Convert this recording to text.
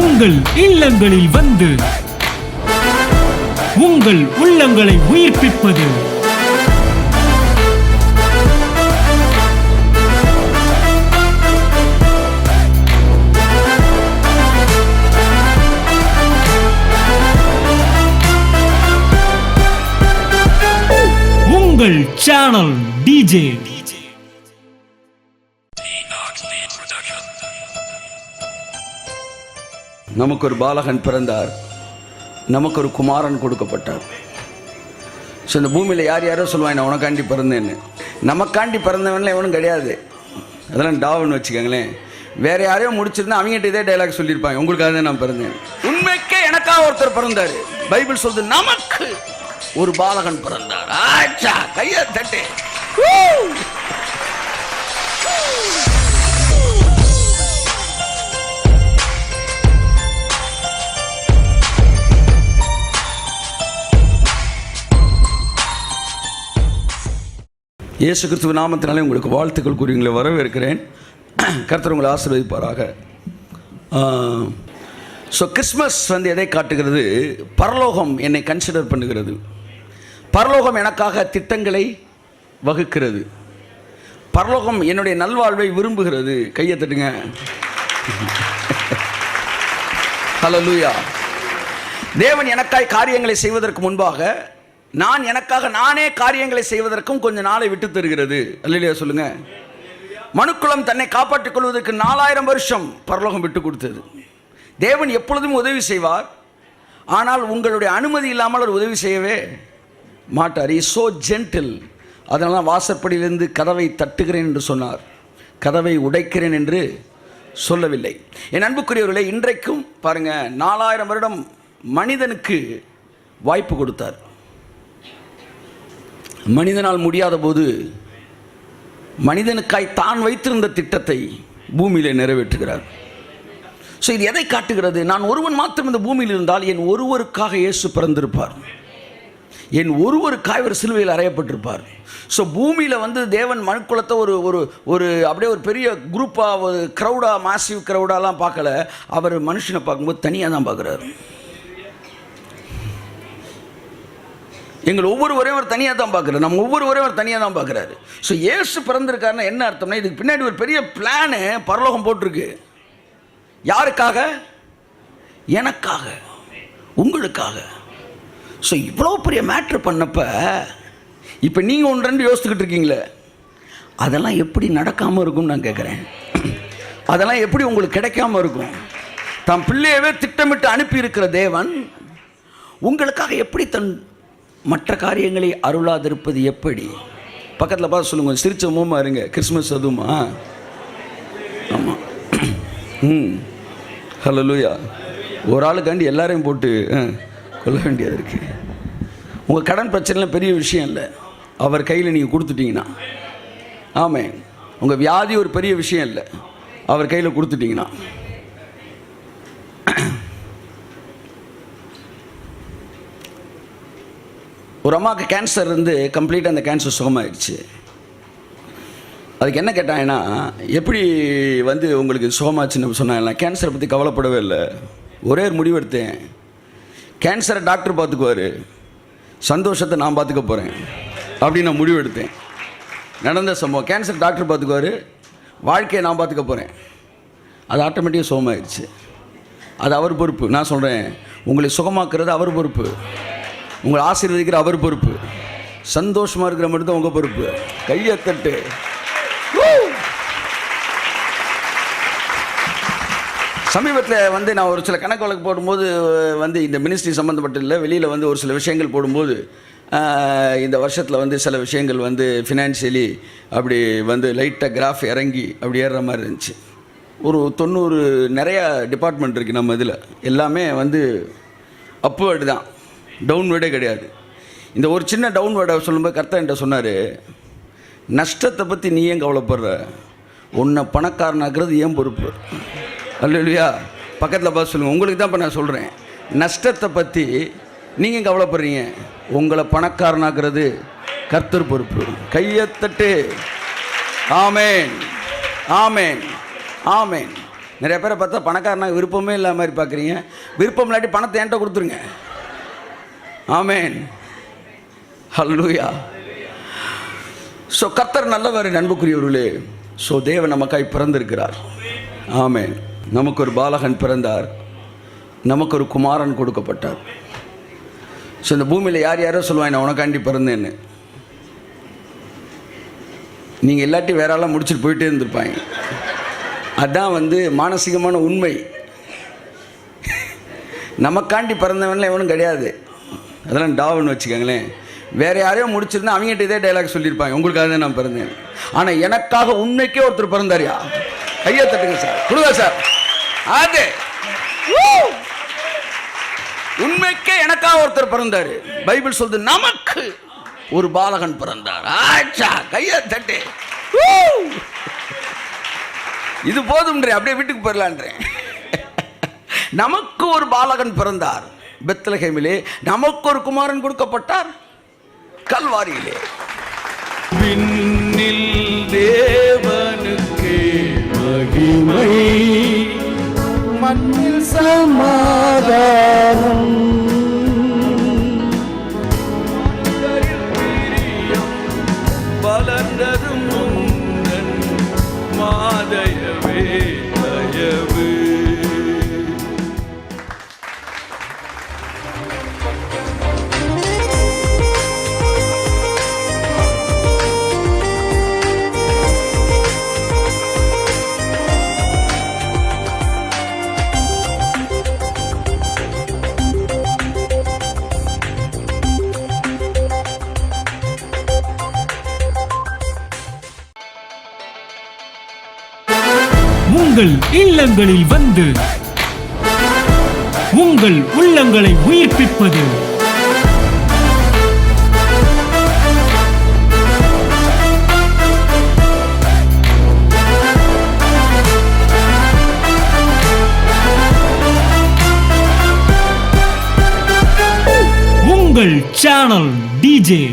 உங்கள் இல்லங்களில் வந்து உங்கள் உள்ளங்களை உயிர்ப்பிப்பது உங்கள் சேனல் டிஜே. நமக்கு ஒரு பாலகன் பிறந்தார், நமக்கு ஒரு குமாரன் கொடுக்கப்பட்டார். ஸோ இந்த பூமியில் யார் யாரோ சொல்லுவாங்க நான் உனக்காண்டி பிறந்தேன்னு. நமக்காண்டி பிறந்தவன்ல எவனும் கிடையாது. அதெல்லாம் டாவுன்னு வச்சுக்கோங்களேன். வேற யாரையோ முடிச்சிருந்தா அவங்ககிட்ட இதே டைலாக் சொல்லியிருப்பாங்க, உங்களுக்காக தான் நான் பிறந்தேன். உண்மைக்கே எனக்காக ஒருத்தர் பிறந்தார். பைபிள் சொல்லுது நமக்கு ஒரு பாலகன் பிறந்தார். ஆச்சா, கையை தட்டு. இயேசு கிறிஸ்துவ நாமத்தினாலே உங்களுக்கு வாழ்த்துக்கள் கூறி உங்களை வரவேற்கிறேன். கர்த்தர் உங்களை ஆசீர்வதிப்பாராக. ஸோ கிறிஸ்மஸ் வந்து எதை காட்டுகிறது? பரலோகம் என்னை கன்சிடர் பண்ணுகிறது. பரலோகம் எனக்காக திட்டங்களை வகுக்கிறது. பரலோகம் என்னுடைய நல்வாழ்வை விரும்புகிறது. கையை தட்டுங்க. ஹல்லேலூயா. தேவன் எனக்காய் காரியங்களை செய்வதற்கு முன்பாக நான் எனக்காக நானே காரியங்களை செய்வதற்கும் கொஞ்சம் நாளை விட்டு தருகிறது. அல்லேலூயா சொல்லுங்க. மனுக்குலம் தன்னை காப்பாற்றிக் கொள்வதற்கு 4000 வருஷம் பரலோகம் விட்டு கொடுத்தது. தேவன் எப்பொழுதும் உதவி செய்வார், ஆனால் உங்களுடைய அனுமதி இல்லாமல் அவர் உதவி செய்யவே மாட்டார். Is so gentle. அதனால வாசற்படியிலிருந்து கதவை தட்டுகிறேன் என்று சொன்னார், கதவை உடைக்கிறேன் என்று சொல்லவில்லை. என் அன்புக்குரியவர்களே, இன்றைக்கும் பாருங்க, 4000 வருடம் மனிதனுக்கு வாய்ப்பு கொடுத்தார். மனிதனால் முடியாத போது மனிதனுக்காய் தான் வைத்திருந்த திட்டத்தை பூமியிலே நிறைவேற்றுகிறார். ஸோ இது எதை காட்டுகிறது? நான் ஒருவன் மாத்திரம் இந்த பூமியில் இருந்தால் என் ஒருவருக்காக இயேசு பிறந்திருப்பார், என் ஒருவருக்காக ஒரு சிலுவையில் அறையப்பட்டிருப்பார். ஸோ பூமியில் வந்து தேவன் மனுக்குலத்தை ஒரு ஒரு ஒரு அப்படியே ஒரு பெரிய குரூப்பாக, ஒரு க்ரௌடாக, மாசிவ் க்ரௌடாலாம் பார்க்கல. அவர் மனுஷனை பார்க்கும்போது தனியாக தான் பார்க்குறாரு. எங்கள் ஒவ்வொருவரையும் அவர் தனியாக தான் பார்க்குறாரு. நம்ம ஒவ்வொருவரையும் அவர் தனியாக தான் பார்க்குறாரு. ஸோ இயேசு பிறந்திருக்காருன்னா என்ன அர்த்தம்னா, இதுக்கு பின்னாடி ஒரு பெரிய பிளானு பரலோகம் போட்டிருக்கு. யாருக்காக? எனக்காக, உங்களுக்காக. ஸோ இவ்வளோ பெரிய மேட்ரு பண்ணப்ப இப்போ நீங்கள் ஒன்று ரெண்டு யோசிச்சுக்கிட்டு இருக்கீங்களே, அதெல்லாம் எப்படி நடக்காமல் இருக்கும்னு நான் கேட்குறேன். அதெல்லாம் எப்படி உங்களுக்கு கிடைக்காம இருக்கும்? தன் பிள்ளையவே திட்டமிட்டு அனுப்பி இருக்கிற தேவன் உங்களுக்காக எப்படி தன் மற்ற காரியங்களை அருளாதிருப்பது எப்படி? பக்கத்தில் பார்த்து சொல்லுங்க, சிரிச்ச மூமா இருங்க. கிறிஸ்மஸ் அதுவுமா? ஆமாம். ஹல்லேலூயா. ஒரு ஆளுக்காண்டி எல்லாரையும் போட்டு கொல்ல வேண்டியது இருக்குது. உங்கள் கடன் பிரச்சனைலாம் பெரிய விஷயம் இல்லை, அவர் கையில் நீங்கள் கொடுத்துட்டீங்கன்னா. ஆமாம். உங்கள் வியாதி ஒரு பெரிய விஷயம் இல்லை, அவர் கையில் கொடுத்துட்டீங்கன்னா. ஒரு அம்மாவுக்கு கேன்சர் இருந்து கம்ப்ளீட்டாக அந்த கேன்சர் சுகமாகிடுச்சு. அதுக்கு என்ன கேட்டாங்கன்னா, எப்படி வந்து உங்களுக்கு சுகமாச்சுன்னு சொன்னாங்கன்னா, கேன்சரை பற்றி கவலைப்படவே இல்லை. ஒரே ஒரு முடிவு எடுத்தேன், கேன்சரை டாக்டர் பார்த்துக்குவார், சந்தோஷத்தை நான் பார்த்துக்க போகிறேன் அப்படின்னு நான் முடிவு எடுத்தேன். நடந்த சம்பவம். கேன்சர் டாக்டர் பார்த்துக்குவார், வாழ்க்கையை நான் பார்த்துக்க போகிறேன். அது ஆட்டோமேட்டிக்காக சுகமாகிடுச்சு. அது அவர் பொறுப்பு. நான் சொல்கிறேன், உங்களை சுகமாக்குறது அவர் பொறுப்பு, உங்களை ஆசீர்வதிக்கிற அவர் பொறுப்பு, சந்தோஷமாக இருக்கிற மட்டும் தான் உங்கள் பொறுப்பு. கையை தட்டு. சமீபத்தில் வந்து நான் ஒரு சில கணக்கு வழக்கு போடும்போது வந்து இந்த மினிஸ்ட்ரி சம்மந்தப்பட்ட இல்லை, வெளியில் வந்து ஒரு சில விஷயங்கள் போடும்போது இந்த வருஷத்தில் வந்து சில விஷயங்கள் வந்து ஃபினான்ஷியலி அப்படி வந்து லைட்டாக கிராஃப் இறங்கி அப்படி ஏறுற மாதிரி இருந்துச்சு. ஒரு 90 நிறையா டிபார்ட்மெண்ட் இருக்குது நம்ம இதில். எல்லாமே வந்து அப்வேர்டு தான், டவுன்வேர்டே கிடையாது. இந்த ஒரு சின்ன டவுன்வேர்டை சொல்லும்போது கர்த்தர் என்கிட்ட சொன்னார், நஷ்டத்தை பற்றி நீ ஏன் கவலைப்படுற, உன்னை பணக்காரனாக்குறது ஏன் பொறுப்பு. அல்லேலூயா. பக்கத்தில் பார்த்து சொல்லுங்கள், உங்களுக்கு தான் இப்போ நான் சொல்கிறேன், நஷ்டத்தை பற்றி நீங்கள் கவலைப்படுறீங்க, உங்களை பணக்காரனாக்குறது கர்த்தர் பொறுப்பு. கையை தட்டு. ஆமேன், ஆமேன், ஆமேன். நிறைய பேரை பார்த்தா பணக்காரனா விருப்பமே இல்லாத மாதிரி பார்க்குறீங்க. விருப்பம் இல்லாட்டி பணத்தை என்கிட்ட கொடுத்துருங்க. ஆமென், ஹல்லேலூயா. ஸோ கர்த்தர் நல்லவர் அன்புக்குரியவர்களே. ஸோ தேவன் நமக்காய் பிறந்திருக்கிறார். ஆமென். நமக்கு ஒரு பாலகன் பிறந்தார், நமக்கு ஒரு குமாரன் கொடுக்கப்பட்டார். ஸோ இந்த பூமியில் யார் யாரோ சொல்லுவாங்க நான் உனக்காண்டி பிறந்தேன்னு. நீங்கள் எல்லாட்டி வேற ஆளாக முடிச்சுட்டு போயிட்டே இருந்திருப்பாங்க. அதுதான் வந்து மானசீகமான உண்மை. நமக்காண்டி பிறந்தவன்லாம் எவனும் கிடையாது. அதெல்லாம் டாவுன்னு வச்சுக்கோங்களேன். வேறு யாரையும் முடிச்சிருந்தா அவங்ககிட்ட இதே டைலாக் சொல்லியிருப்பாங்க, உங்களுக்காக தான் நான் பிறந்தேன். ஆனால் எனக்காக உண்மைக்கே ஒருத்தர் பிறந்தாரியா? கையை தட்டுங்க சார், கொடுங்க சார். அது உண்மைக்கே எனக்காக ஒருத்தர் பிறந்தார். பைபிள் சொல்லுது நமக்கு ஒரு பாலகன் பிறந்தார். ஆச்சா, கையை தட்டு. இது போதும்ன்றே, அப்படியே வீட்டுக்கு போயிடலான்றேன். நமக்கு ஒரு பாலகன் பிறந்தார் பெத்லகேமிலே, நமக்கு ஒரு குமாரன் கொடுக்கப்பட்டார் கல்வாரியிலே. விண்ணில் தேவனுக்கே மகிமை, மண்ணில் சமாதானம், வளர்ந்ததும் உந்தன் மாதயவே தயவு. உங்கள் இல்லங்களில் வந்து உங்கள் உள்ளங்களை உயிர்ப்பிப்பது உங்கள் சேனல் டிஜே.